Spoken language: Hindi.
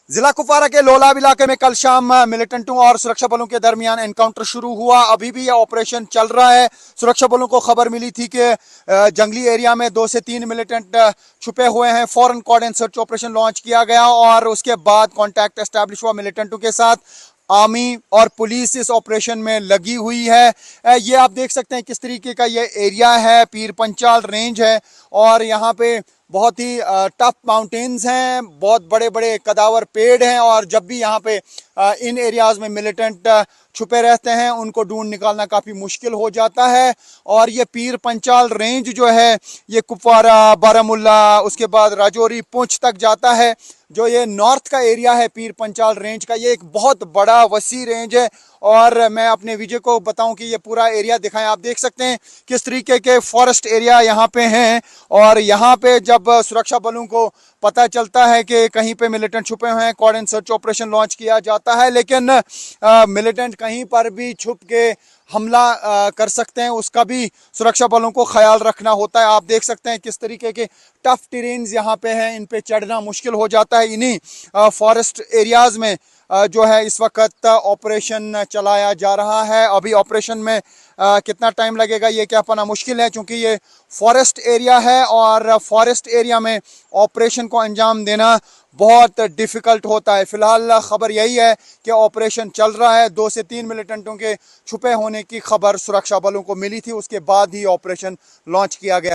जिला कुपवारा के लोलाब इलाके में कल शाम मिलिटेंटों और सुरक्षा बलों के दरमियान एनकाउंटर शुरू हुआ। अभी भी यह ऑपरेशन चल रहा है। सुरक्षा बलों को खबर मिली थी कि जंगली एरिया में 2 से 3 मिलिटेंट छुपे हुए हैं। फौरन कॉर्डन सर्च ऑपरेशन लॉन्च किया गया और उसके बाद कांटेक्ट एस्टैब्लिश हुआ मिलिटेंटों के साथ। आर्मी और पुलिस इस ऑपरेशन में लगी हुई है। ये आप देख सकते हैं किस तरीके का ये एरिया है। पीर पंचाल रेंज है और यहाँ पे बहुत ही टफ माउंटेन्स हैं, बहुत बड़े बड़े कदावर पेड़ हैं और जब भी यहाँ पे इन एरियाज में मिलिटेंट छुपे रहते हैं उनको ढूंढ निकालना काफ़ी मुश्किल हो जाता है। और ये पीर पंचाल रेंज जो है ये कुपवारा, बारामुल्ला, उसके बाद राजौरी, पुंछ तक जाता है। जो ये नॉर्थ का एरिया है पीर पंचाल रेंज का, ये एक बहुत बड़ा वसी रेंज है। और मैं अपने विजय को बताऊं कि ये पूरा एरिया दिखाएं। आप देख सकते हैं किस तरीके के फॉरेस्ट एरिया यहाँ पे हैं और यहाँ पे जब सुरक्षा बलों को पता चलता है कि कहीं पे मिलिटेंट छुपे हुए हैं, कॉर्डन सर्च ऑपरेशन लॉन्च किया जाता है। लेकिन मिलिटेंट कहीं पर भी छुप के हमला कर सकते हैं, उसका भी सुरक्षा बलों को ख्याल रखना होता है। आप देख सकते हैं किस तरीके के टफ टेरेन्स यहाँ पे हैं, इन पे चढ़ना मुश्किल हो जाता है। इन्हीं फॉरेस्ट एरियाज में जो है इस वक्त ऑपरेशन चलाया जा रहा है। अभी ऑपरेशन में कितना टाइम लगेगा ये क्या पाना मुश्किल है, क्योंकि ये फॉरेस्ट एरिया है और फॉरेस्ट एरिया में ऑपरेशन को अंजाम देना बहुत डिफिकल्ट होता है। फिलहाल खबर यही है कि ऑपरेशन चल रहा है। 2 से 3 मिलिटेंटों के छुपे होने की खबर सुरक्षा बलों को मिली थी, उसके बाद ही ऑपरेशन लॉन्च किया गया।